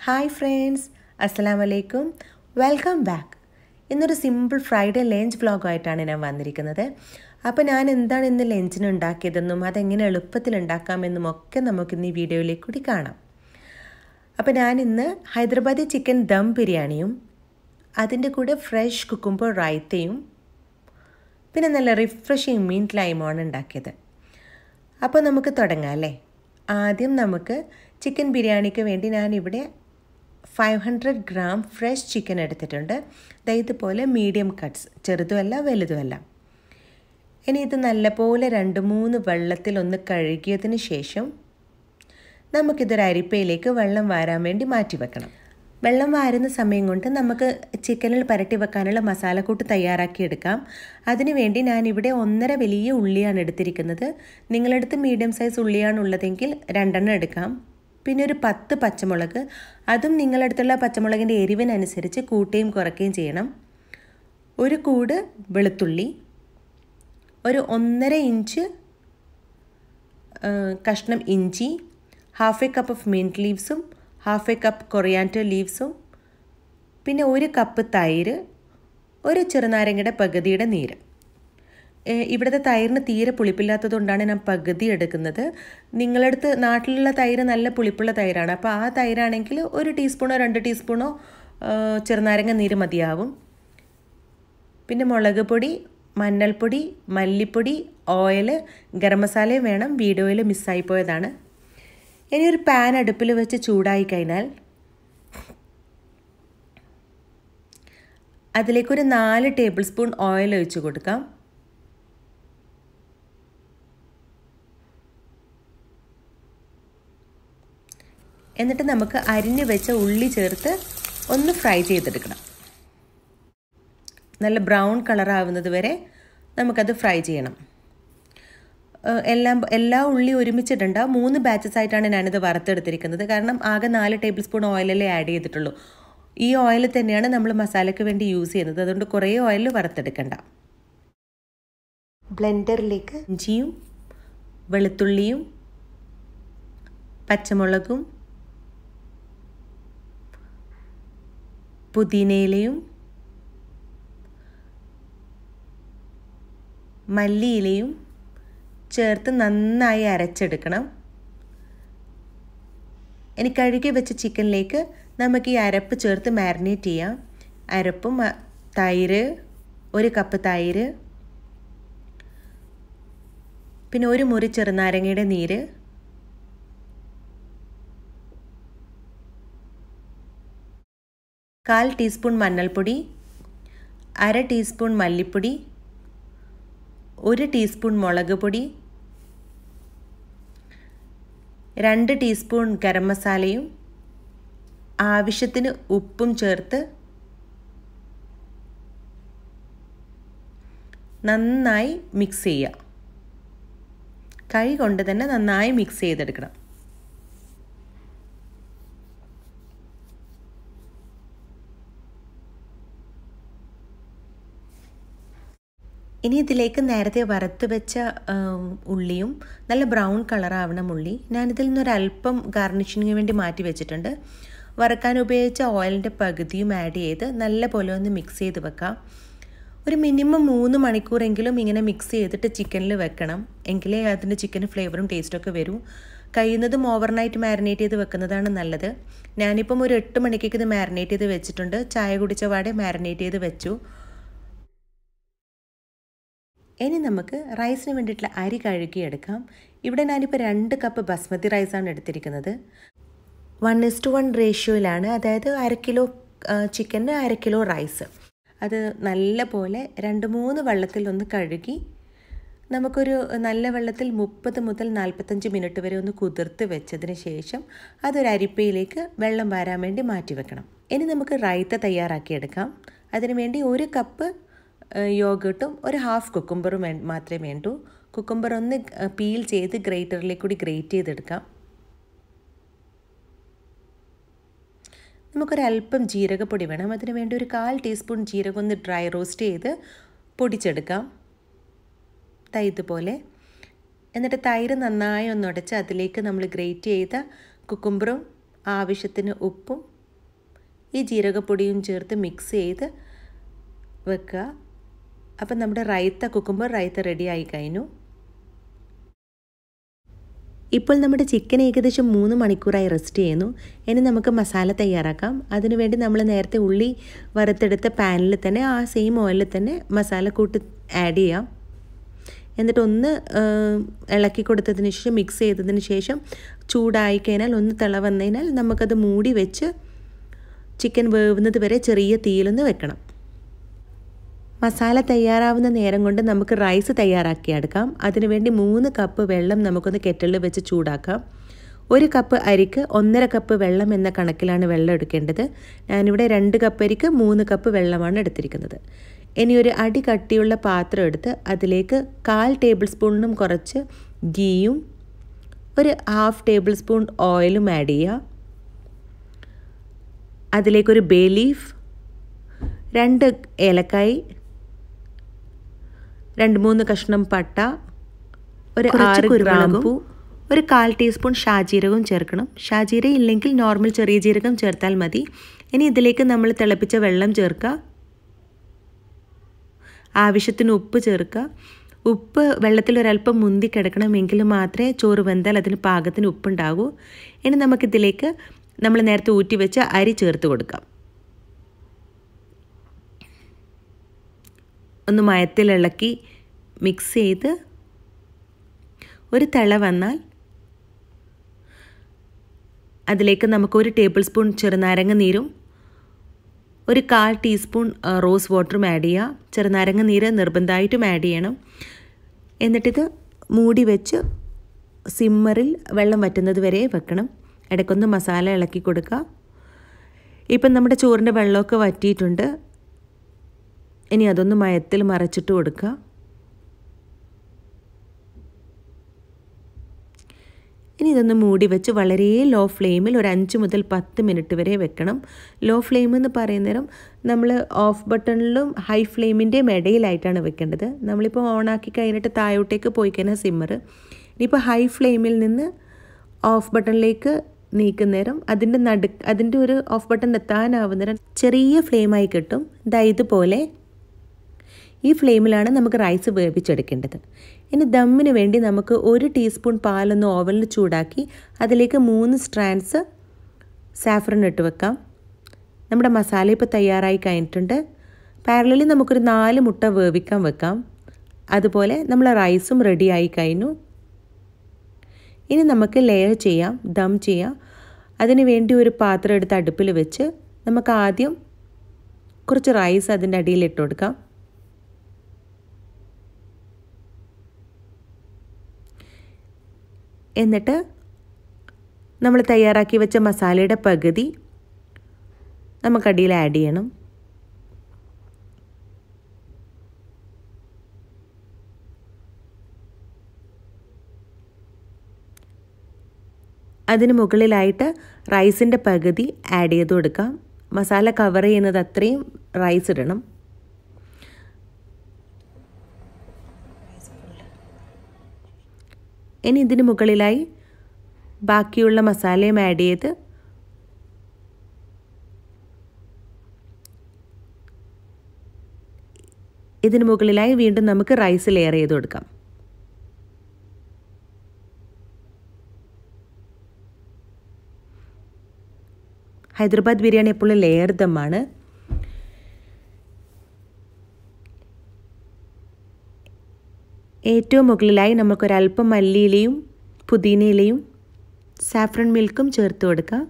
Hi friends, അസ്സലാമു അലൈക്കും. Welcome back. ഇന്നൊരു സിമ്പിൾ ഫ്രൈഡേ ലഞ്ച് വ്ളോഗായിട്ടാണ് ഞാൻ വന്നിരിക്കുന്നത്. അപ്പോൾ ഞാൻ എന്താണ് ഇന്ന് ലഞ്ചിന് ഉണ്ടാക്കിയതെന്നും അതെങ്ങനെ എളുപ്പത്തിൽ ഉണ്ടാക്കാമെന്നും ഒക്കെ നമുക്കിന്ന് ഈ വീഡിയോയിലേക്ക് കൂടി കാണാം. അപ്പോൾ ഞാനിന്ന് ഹൈദരാബാദി ചിക്കൻ ദം ബിരിയാണിയും അതിൻ്റെ കൂടെ ഫ്രഷ് കുക്കുംബർ റൈത്തയും പിന്നെ നല്ല റിഫ്രഷിങ് മീറ്റ് ലൈമുമാണ് ഉണ്ടാക്കിയത്. അപ്പോൾ നമുക്ക് തുടങ്ങാം അല്ലേ. ആദ്യം നമുക്ക് ചിക്കൻ ബിരിയാണിക്ക് വേണ്ടി ഞാനിവിടെ 500 ഗ്രാം ഫ്രഷ് ചിക്കൻ എടുത്തിട്ടുണ്ട്. ഇതുപോലെ മീഡിയം കട്ട്സ്, ചെറുതുമല്ല വലുതുമല്ല. ഇനി ഇത് നല്ലപോലെ 2-3 വെള്ളത്തിൽ ഒന്ന് കഴുകിയതിന് ശേഷം നമുക്കിതൊരു അരിപ്പയിലേക്ക് വെള്ളം വാരാൻ വേണ്ടി മാറ്റി വെക്കണം. വെള്ളം വാരുന്ന സമയം കൊണ്ട് നമുക്ക് ചിക്കനിൽ പുരട്ടി വെക്കാനുള്ള മസാലക്കൂട്ട് തയ്യാറാക്കിയെടുക്കാം. അതിനുവേണ്ടി ഞാനിവിടെ 1.5 വലിയ ഉള്ളിയാണ് എടുത്തിരിക്കുന്നത്. നിങ്ങളടുത്ത് മീഡിയം സൈസ് ഉള്ളിയാണ് ഉള്ളതെങ്കിൽ 2 എടുക്കാം. പിന്നെ ഒരു 10 പച്ചമുളക്, അതും നിങ്ങളടുത്തുള്ള പച്ചമുളകിൻ്റെ എരിവിനനുസരിച്ച് കൂട്ടുകയും കുറയ്ക്കുകയും ചെയ്യണം. ഒരു കൂട് വെളുത്തുള്ളി, ഒരു 1.5 ഇഞ്ച് കഷ്ണം ഇഞ്ചി, ½ കപ്പ് ഓഫ് മിൻറ്റ് ലീവ്സും ½ കപ്പ് കൊറിയാൻഡർ ലീവ്സും, പിന്നെ 1 കപ്പ് തൈര്, ഒരു ചെറുനാരങ്ങയുടെ പകുതിയുടെ നീര്. ഇവിടുത്തെ തൈരിന് തീരെ പുളിപ്പില്ലാത്തതുകൊണ്ടാണ് ഞാൻ പകുതി എടുക്കുന്നത്. നിങ്ങളടുത്ത് നാട്ടിലുള്ള തൈര് നല്ല പുളിപ്പുള്ള തൈരാണ്. അപ്പോൾ ആ തൈരാണെങ്കിൽ 1 ടീസ്പൂണോ 2 ടീസ്പൂണോ ചെറുനാരങ്ങ നീര് മതിയാവും. പിന്നെ മുളക് പൊടി, മഞ്ഞൾപ്പൊടി, മല്ലിപ്പൊടി, ഓയിൽ, ഗരം മസാലയും വേണം. വീഡിയോയിൽ മിസ്സായിപ്പോയതാണ്. ഇനി ഒരു പാൻ അടുപ്പിൽ വെച്ച് ചൂടായി കഴിഞ്ഞാൽ അതിലേക്കൊരു 4 ടേബിൾ സ്പൂൺ ഓയിൽ ഒഴിച്ച് കൊടുക്കാം. എന്നിട്ട് നമുക്ക് അരിഞ്ഞു വെച്ച ഉള്ളി ചേർത്ത് ഒന്ന് ഫ്രൈ ചെയ്തെടുക്കണം. നല്ല ബ്രൗൺ കളറാവുന്നത് വരെ നമുക്കത് ഫ്രൈ ചെയ്യണം. എല്ലാ ഉള്ളി ഒരുമിച്ചിട്ടുണ്ട്. 3 ബാച്ചസ് ആയിട്ടാണ് ഞാനിത് വറുത്തെടുത്തിരിക്കുന്നത്. കാരണം ആകെ 4 ടേബിൾ സ്പൂൺ ഓയിലല്ലേ ആഡ് ചെയ്തിട്ടുള്ളൂ. ഈ ഓയിൽ തന്നെയാണ് നമ്മൾ മസാലയ്ക്ക് വേണ്ടി യൂസ് ചെയ്യുന്നത്. അതുകൊണ്ട് കുറേ ഓയിൽ വറുത്തെടുക്കണ്ട. ബ്ലെൻഡറിലേക്ക് ഇഞ്ചിയും വെളുത്തുള്ളിയും പച്ചമുളകും പുതിനയിലയും മല്ലിയിലയും ചേർത്ത് നന്നായി അരച്ചെടുക്കണം. ഇനി കഴുകി വെച്ച ചിക്കനിലേക്ക് നമുക്ക് ഈ അരപ്പ് ചേർത്ത് മാരിനേറ്റ് ചെയ്യാം. അരപ്പും തൈര്, 1 കപ്പ് തൈര്, പിന്നെ 1 മുറി ചെറുനാരങ്ങയുടെ നീര്, കാൽ ടീസ്പൂൺ മഞ്ഞൾപ്പൊടി, 1/2 ടീസ്പൂൺ മല്ലിപ്പൊടി, 1 ടീസ്പൂൺ മുളക് പൊടി, 2 ടീസ്പൂൺ ഗരം മസാലയും ആവശ്യത്തിന് ഉപ്പും ചേർത്ത് നന്നായി മിക്സ് ചെയ്യുക. കൈ കൊണ്ട് തന്നെ നന്നായി മിക്സ് ചെയ്തെടുക്കണം. ഇനി ഇതിലേക്ക് നേരത്തെ വറുത്ത് വെച്ച ഉള്ളിയും നല്ല ബ്രൗൺ കളറാവണം ഉള്ളി. ഞാനിതിൽ നിന്നൊരല്പം ഗാർണിഷിങ്ങിന് വേണ്ടി മാറ്റി വെച്ചിട്ടുണ്ട്. വറുക്കാൻ ഉപയോഗിച്ച ഓയിലിൻ്റെ പകുതിയും ആഡ് ചെയ്ത് നല്ല പോലെ ഒന്ന് മിക്സ് ചെയ്ത് വെക്കാം. ഒരു മിനിമം 3 മണിക്കൂറെങ്കിലും ഇങ്ങനെ മിക്സ് ചെയ്തിട്ട് ചിക്കനിൽ വെക്കണം. എങ്കിലേ അതിൻ്റെ ചിക്കന് ഫ്ലേവറും ടേസ്റ്റൊക്കെ വരും. കഴിയുന്നതും ഓവർനൈറ്റ് മാരിനേറ്റ് ചെയ്ത് വെക്കുന്നതാണ് നല്ലത്. ഞാനിപ്പം ഒരു 8 മണിക്കേക്ക് ഇത് മാരിനേറ്റ് ചെയ്ത് വെച്ചിട്ടുണ്ട്. ചായ കുടിച്ച പാടെ മാരിനേറ്റ് ചെയ്ത് വെച്ചു. ഇനി നമുക്ക് റൈസിന് വേണ്ടിയിട്ടുള്ള അരി കഴുകിയെടുക്കാം. ഇവിടെ ഞാനിപ്പോൾ 2 കപ്പ് ബസ്മതി റൈസാണ് എടുത്തിരിക്കുന്നത്. 1:1 റേഷ്യോയിലാണ്. അതായത് 1/2 കിലോ ചിക്കന് 1/2 കിലോ റൈസ്. അത് നല്ല പോലെ 2-3 വെള്ളത്തിൽ ഒന്ന് കഴുകി നമുക്കൊരു നല്ല വെള്ളത്തിൽ 30 മുതൽ 45 മിനിറ്റ് വരെ ഒന്ന് കുതിർത്ത് വെച്ചതിന് ശേഷം അതൊരു അരിപ്പയിലേക്ക് വെള്ളം വാരാൻ വേണ്ടി മാറ്റി വെക്കണം. ഇനി നമുക്ക് റൈത്ത തയ്യാറാക്കിയെടുക്കാം. അതിനുവേണ്ടി 1 കപ്പ് യോഗട്ടും ഒരു ½ കുക്കുംബറും മാത്രമേ വേണ്ടൂ. കുക്കുംബർ ഒന്ന് പീൽ ചെയ്ത് ഗ്രേറ്ററിലേക്ക് കൂടി ഗ്രേറ്റ് ചെയ്തെടുക്കാം. നമുക്കൊരല്പം ജീരകപ്പൊടി വേണം. അതിന് വേണ്ടി ഒരു 1/4 ടീസ്പൂൺ ജീരകം ഒന്ന് ഡ്രൈ റോസ്റ്റ് ചെയ്ത് പൊടിച്ചെടുക്കാം. ഇതുപോലെ. എന്നിട്ട് തൈര് നന്നായി ഒന്ന് ഉടച്ച് അതിലേക്ക് നമ്മൾ ഗ്രേറ്റ് ചെയ്ത കുക്കുംബറും ആവശ്യത്തിന് ഉപ്പും ഈ ജീരകപ്പൊടിയും ചേർത്ത് മിക്സ് ചെയ്ത് വെക്കുക. അപ്പം നമ്മുടെ റൈത്ത കുക്കുംബർ റൈത്ത റെഡി ആയി കഴിഞ്ഞു. ഇപ്പോൾ നമ്മുടെ ചിക്കൻ ഏകദേശം 3 മണിക്കൂറായി റെസ്റ്റ് ചെയ്യുന്നു. ഇനി നമുക്ക് മസാല തയ്യാറാക്കാം. അതിനുവേണ്ടി നമ്മൾ നേരത്തെ ഉള്ളി വറുത്തെടുത്ത പാനിൽ തന്നെ ആ സെയിം ഓയിലിൽ തന്നെ മസാലക്കൂട്ട് ആഡ് ചെയ്യാം. എന്നിട്ട് ഒന്ന് ഇളക്കി കൊടുത്തതിന് ശേഷം മിക്സ് ചെയ്തതിന് ശേഷം ചൂടായി കഴിഞ്ഞാൽ ഒന്ന് തിള വന്നു കഴിഞ്ഞാൽ നമുക്കത് മൂടി വെച്ച് ചിക്കൻ വേവുന്നത് വരെ ചെറിയ തീയിലൊന്ന് വെക്കണം. മസാല തയ്യാറാവുന്ന നേരം കൊണ്ട് നമുക്ക് റൈസ് തയ്യാറാക്കിയെടുക്കാം. അതിനുവേണ്ടി 3 കപ്പ് വെള്ളം നമുക്കൊന്ന് കെറ്റിലിൽ വെച്ച് ചൂടാക്കാം. 1 കപ്പ് അരിക്ക് 1.5 കപ്പ് വെള്ളം എന്ന കണക്കിലാണ് വെള്ളം എടുക്കേണ്ടത്. ഞാനിവിടെ 2 കപ്പ് അരിക്ക് 3 കപ്പ് വെള്ളമാണ് എടുത്തിരിക്കുന്നത്. ഇനി ഒരു അടി കട്ടിയുള്ള പാത്രം എടുത്ത് അതിലേക്ക് 1/4 ടേബിൾ സ്പൂണിനും കുറച്ച് ഗീയും 1/2 ടേബിൾ സ്പൂൺ ഓയിലും ആഡ് ചെയ്യുക. അതിലേക്കൊരു ബേ ലീഫ്, 2 ഏലക്കായ്, 2-3 കഷ്ണം പട്ട, 6 കുരുമുളക്, 1/4 ടീസ്പൂൺ ഷാജീരകവും ചേർക്കണം. ഷാജീരകം ഇല്ലെങ്കിൽ നോർമൽ ചെറിയ ജീരകം ചേർത്താൽ മതി. ഇനി ഇതിലേക്ക് നമ്മൾ തിളപ്പിച്ച വെള്ളം ചേർക്കുക. ആവശ്യത്തിന് ഉപ്പ് ചേർക്കുക. ഉപ്പ് വെള്ളത്തിൽ ഒരല്പം മുന്തി കിടക്കണമെങ്കിൽ മാത്രമേ ചോറ് വെന്താൽ അതിന് പാകത്തിന് ഉപ്പുണ്ടാകൂ. ഇനി നമുക്കിതിലേക്ക് നമ്മൾ നേരത്തെ ഊറ്റി വെച്ച അരി ചേർത്ത് കൊടുക്കാം. ഒന്ന് മയത്തിലിളക്കി മിക്സ് ചെയ്ത് ഒരു തിള വന്നാൽ അതിലേക്ക് നമുക്ക് 1 ടേബിൾ സ്പൂൺ ചെറുനാരങ്ങ നീരും 1/4 ടീസ്പൂൺ റോസ് വാട്ടറും ആഡ് ചെയ്യുക. ചെറുനാരങ്ങ നീര് നിർബന്ധമായിട്ടും ആഡ് ചെയ്യണം. എന്നിട്ടിത് മൂടി വെച്ച് സിമ്മറിൽ വെള്ളം വറ്റുന്നത് വരെ വെക്കണം. ഇടയ്ക്കൊന്ന് മസാല ഇളക്കി കൊടുക്കുക. ഇപ്പം നമ്മുടെ ചോറിൻ്റെ വെള്ളമൊക്കെ വറ്റിയിട്ടുണ്ട്. ഇനി അതൊന്ന് മയത്തിൽ മറച്ചിട്ട് കൊടുക്കുക. ഇനി ഇതൊന്ന് മൂടി വെച്ച് വളരെ ലോ ഫ്ലെയിമിൽ ഒരു 5 മുതൽ 10 മിനിറ്റ് വരെ വെക്കണം. ലോ ഫ്ലെയിം എന്ന് പറയുന്നേരം നമ്മൾ ഓഫ് ബട്ടണിലും ഹൈ ഫ്ലെയിമിൻ്റെയും ഇടയിലായിട്ടാണ് വെക്കേണ്ടത്. നമ്മളിപ്പോൾ ഓണാക്കി കഴിഞ്ഞിട്ട് താഴോട്ടേക്ക് പോയി കഴിഞ്ഞാൽ സിമ്മർ. ഇനിയിപ്പോൾ ഹൈ ഫ്ലെയിമിൽ നിന്ന് ഓഫ് ബട്ടണിലേക്ക് നീക്കുന്നേരം അതിൻ്റെ ഒരു ഓഫ് ബട്ടൺ എത്താനാവുന്നേരം ചെറിയ ഫ്ലെയിമായി കിട്ടും. ഇതുപോലെ ഈ ഫ്ലെയിമിലാണ് നമുക്ക് റൈസ് വേവിച്ചെടുക്കേണ്ടത്. ഇനി ദമ്മിന് വേണ്ടി നമുക്ക് 1 ടീസ്പൂൺ പാലൊന്ന് ഓവനിൽ ചൂടാക്കി അതിലേക്ക് 3 സ്ട്രാൻഡ്സ് സാഫ്രൻ ഇട്ട് വെക്കാം. നമ്മുടെ മസാല ഇപ്പോൾ തയ്യാറായി കഴിഞ്ഞിട്ടുണ്ട്. പാരലലി നമുക്കൊരു 4 മുട്ട വേവിക്കാൻ വെക്കാം. അതുപോലെ നമ്മളെ റൈസും റെഡിയായി കഴിഞ്ഞു. ഇനി നമുക്ക് ലെയർ ചെയ്യാം, ദം ചെയ്യാം. അതിന് വേണ്ടി ഒരു പാത്രം എടുത്ത് അടുപ്പിൽ വെച്ച് നമുക്ക് ആദ്യം കുറച്ച് റൈസ് അതിൻ്റെ അടിയിൽ ഇട്ട് കൊടുക്കാം. എന്നിട്ട് നമ്മൾ തയ്യാറാക്കി വെച്ച മസാലയുടെ പകുതി നമുക്കടിയിൽ ആഡ് ചെയ്യണം. അതിന് മുകളിലായിട്ട് റൈസിൻ്റെ പകുതി ആഡ് ചെയ്ത് കൊടുക്കാം. മസാല കവർ ചെയ്യുന്നത് അത്രയും റൈസ് ഇടണം. ഇനി ഇതിന് മുകളിലായി ബാക്കിയുള്ള മസാലയും ആഡ് ചെയ്ത് ഇതിന് മുകളിലായി വീണ്ടും നമുക്ക് റൈസ് ലെയർ ചെയ്ത് കൊടുക്കാം. ഹൈദരാബാദ് ബിരിയാണി എപ്പോഴും ലെയർ ദമ്മാണ്. ഏറ്റവും മുകളിലായി നമുക്കൊരല്പം മല്ലിയിലയും പുതിനയിലയും സാഫ്രൺ മിൽക്കും ചേർത്ത് കൊടുക്കാം.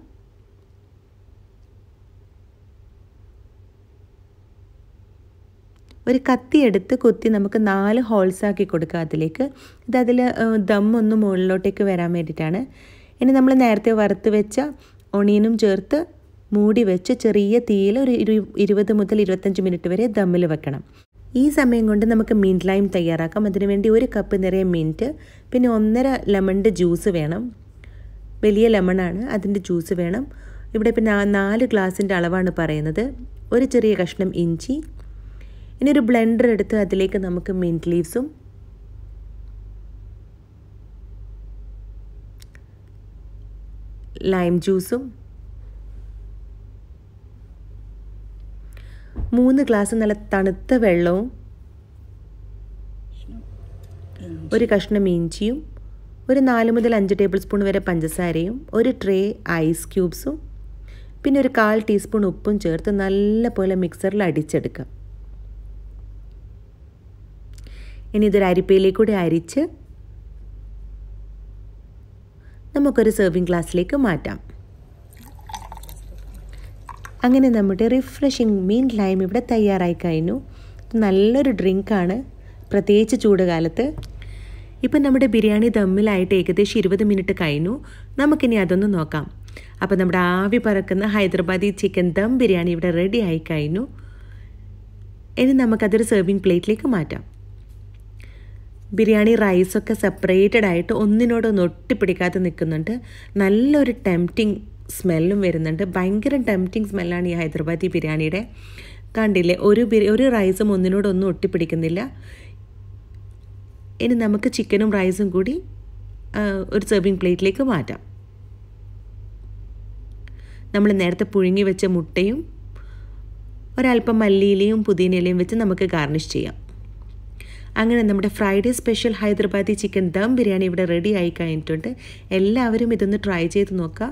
ഒരു കത്തി എടുത്ത് കുത്തി നമുക്ക് 4 ഹോൾസ് ആക്കി കൊടുക്കുക അതിലേക്ക്. അതിൽ ദമ്മൊന്ന് മുകളിലോട്ടേക്ക് വരാൻ വേണ്ടിയിട്ടാണ്. ഇനി നമ്മൾ നേരത്തെ വറുത്ത് വെച്ച ഒണിയനും ചേർത്ത് മൂടി വെച്ച് ചെറിയ തീയിൽ ഒരു 20 മുതൽ 25 മിനിറ്റ് വരെ ദമ്മിൽ വെക്കണം. ഈ സമയം കൊണ്ട് നമുക്ക് മിൻറ്റ് ലൈം തയ്യാറാക്കാം. അതിനുവേണ്ടി 1 കപ്പ് നിറയെ മിൻറ്റ്, പിന്നെ 1.5 ലെമണിൻ്റെ ജ്യൂസ് വേണം. വലിയ ലെമണാണ്, അതിൻ്റെ ജ്യൂസ് വേണം. ഇവിടെ പിന്നെ 4 ഗ്ലാസിൻ്റെ അളവാണ് പറയുന്നത്. ഒരു ചെറിയ കഷ്ണം ഇഞ്ചി. ഇനി ഒരു ബ്ലെൻഡർ എടുത്ത് അതിലേക്ക് നമുക്ക് മിൻറ്റ് ലീവ്സും ലൈം ജ്യൂസും 3 ഗ്ലാസ് നല്ല തണുത്ത വെള്ളവും 1 കഷ്ണം ഇഞ്ചിയും 4 മുതൽ 5 ടേബിൾ സ്പൂൺ വരെ പഞ്ചസാരയും 1 ട്രേ ഐസ് ക്യൂബ്സും പിന്നെ 1/4 ടീസ്പൂൺ ഉപ്പും ചേർത്ത് നല്ലപോലെ മിക്സറിൽ അടിച്ചെടുക്കുക. ഇനി ഇതൊരു അരിപ്പയിലേക്ക് കൂടി അരിച്ച് നമുക്കൊരു സെർവിങ് ഗ്ലാസ്സിലേക്ക് മാറ്റാം. അങ്ങനെ നമ്മുടെ റിഫ്രഷിങ് മിൻറ്റ് ലൈം ഇവിടെ തയ്യാറായി കഴിഞ്ഞു. നല്ലൊരു ഡ്രിങ്കാണ്, പ്രത്യേകിച്ച് ചൂടുകാലത്ത്. ഇപ്പം നമ്മുടെ ബിരിയാണി ദമ്മിലായിട്ട് ഏകദേശം 20 മിനിറ്റ് കഴിഞ്ഞു. നമുക്കിനി അതൊന്ന് നോക്കാം. അപ്പോൾ നമ്മുടെ ആവി പറക്കുന്ന ഹൈദരാബാദി ചിക്കൻ ദം ബിരിയാണി ഇവിടെ റെഡി ആയി കഴിഞ്ഞു. ഇനി നമുക്കതൊരു സെർവിങ് പ്ലേറ്റിലേക്ക് മാറ്റാം. ബിരിയാണി റൈസൊക്കെ സെപ്പറേറ്റഡ് ആയിട്ട് ഒന്നിനോടൊന്ന് ഒട്ടിപ്പിടിക്കാതെ നിൽക്കുന്നുണ്ട്. നല്ലൊരു ടെംപ്റ്റിംഗ് സ്മെല്ലും വരുന്നുണ്ട്. ഭയങ്കര ടെംപ്റ്റിംഗ് സ്മെല്ലാണ് ഈ ഹൈദരാബാദി ബിരിയാണിയുടെ. കണ്ടില്ലേ, ഒരു റൈസും ഒന്നിനോടൊന്നും ഒട്ടിപ്പിടിക്കുന്നില്ല. ഇനി നമുക്ക് ചിക്കനും റൈസും കൂടി ഒരു സെർവിങ് പ്ലേറ്റിലേക്ക് മാറ്റാം. നമ്മൾ നേരത്തെ പുഴുങ്ങി വെച്ച മുട്ടയും ഒരല്പം മല്ലിയിലയും പുതിനയിലയും വെച്ച് നമുക്ക് ഗാർണിഷ് ചെയ്യാം. അങ്ങനെ നമ്മുടെ Friday special Hyderabadi chicken dum biryani ഇവിടെ റെഡി ആയി കഴിഞ്ഞിട്ടുണ്ട്. എല്ലാവരും ഇതൊന്ന് ട്രൈ ചെയ്ത് നോക്കുക.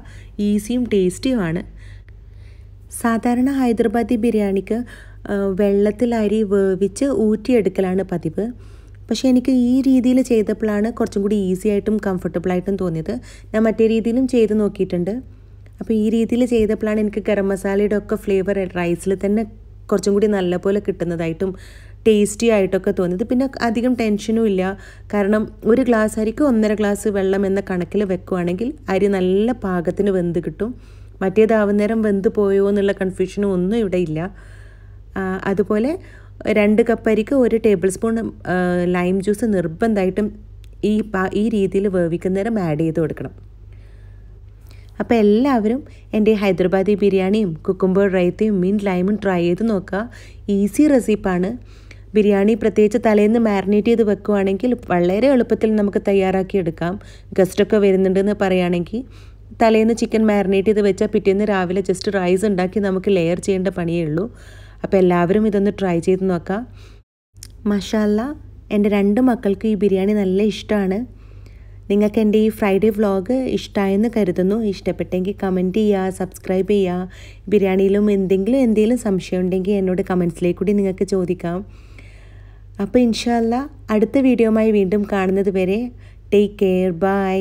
ഈസിയും ടേസ്റ്റിയുമാണ്. സാധാരണ ഹൈദരാബാദി ബിരിയാണിക്ക് വെള്ളത്തിൽ അരി വേവിച്ച് ഊറ്റിയെടുക്കലാണ് പതിവ്. പക്ഷേ എനിക്ക് ഈ രീതിയിൽ ചെയ്തപ്പോഴാണ് കുറച്ചും കൂടി ഈസി ആയിട്ടും കംഫർട്ടബിളായിട്ടും തോന്നിയത്. ഞാൻ മറ്റേ രീതിയിലും ചെയ്ത് നോക്കിയിട്ടുണ്ട്. അപ്പോൾ ഈ രീതിയിൽ ചെയ്തപ്പോഴാണ് എനിക്ക് ഗരം മസാലയുടെ ഒക്കെ ഫ്ലേവർ റൈസിൽ തന്നെ കുറച്ചും കൂടി നല്ലപോലെ കിട്ടുന്നതായിട്ടും ടേസ്റ്റി ആയിട്ടൊക്കെ തോന്നിയത്. പിന്നെ അധികം ടെൻഷനും ഇല്ല. കാരണം 1 ഗ്ലാസ് അരിക്ക് 1.5 ഗ്ലാസ് വെള്ളം എന്ന കണക്കിൽ വെക്കുകയാണെങ്കിൽ അരി നല്ല പാകത്തിന് വെന്ത് കിട്ടും. മറ്റേതാവുന്നേരം വെന്ത് പോയോ എന്നുള്ള കൺഫ്യൂഷനും ഒന്നും ഇവിടെ ഇല്ല. അതുപോലെ 2 കപ്പ് അരിക്ക് 1 ടേബിൾ സ്പൂൺ ലൈം ജ്യൂസ് നിർബന്ധമായിട്ടും ഈ രീതിയിൽ വേവിക്കുന്നേരം ആഡ് ചെയ്ത് കൊടുക്കണം. അപ്പോൾ എല്ലാവരും എൻ്റെ ഹൈദരാബാദി ബിരിയാണിയും കുക്കുംബർ റൈത്തയും മിൻറ്റ് ലൈമും ട്രൈ ചെയ്ത് നോക്കുക. ഈസി റെസിപ്പാണ്. ബിരിയാണി പ്രത്യേകിച്ച് തലേന്ന് മാരിനേറ്റ് ചെയ്ത് വെക്കുകയാണെങ്കിൽ വളരെ എളുപ്പത്തിൽ നമുക്ക് തയ്യാറാക്കിയെടുക്കാം. ഗസ്റ്റൊക്കെ വരുന്നുണ്ടെന്ന് പറയുകയാണെങ്കിൽ തലേന്ന് ചിക്കൻ മാരിനേറ്റ് ചെയ്ത് വെച്ചാൽ പിറ്റേന്ന് രാവിലെ ജസ്റ്റ് റൈസ് ഉണ്ടാക്കി നമുക്ക് ലെയർ ചെയ്യേണ്ട പണിയേ ഉള്ളൂ. അപ്പോൾ എല്ലാവരും ഇതൊന്ന് ട്രൈ ചെയ്ത് നോക്കാം. മാഷാഅല്ലാ, എൻ്റെ 2 മക്കൾക്ക് ഈ ബിരിയാണി നല്ല ഇഷ്ടമാണ്. നിങ്ങൾക്ക് എൻ്റെ ഈ ഫ്രൈഡേ വ്ളോഗ് ഇഷ്ടമായെന്ന് കരുതുന്നു. ഇഷ്ടപ്പെട്ടെങ്കിൽ കമൻറ്റ് ചെയ്യുക, സബ്സ്ക്രൈബ് ചെയ്യുക. ബിരിയാണിയിലും എന്തെങ്കിലും സംശയം ഉണ്ടെങ്കിൽ എന്നോട് കമൻസിലേക്ക് കൂടി നിങ്ങൾക്ക് ചോദിക്കാം. അപ്പോൾ ഇൻഷാ അല്ലാ അടുത്ത വീഡിയോയുമായി വീണ്ടും കാണുന്നത് വരെ ടേക്ക് കെയർ, ബൈ.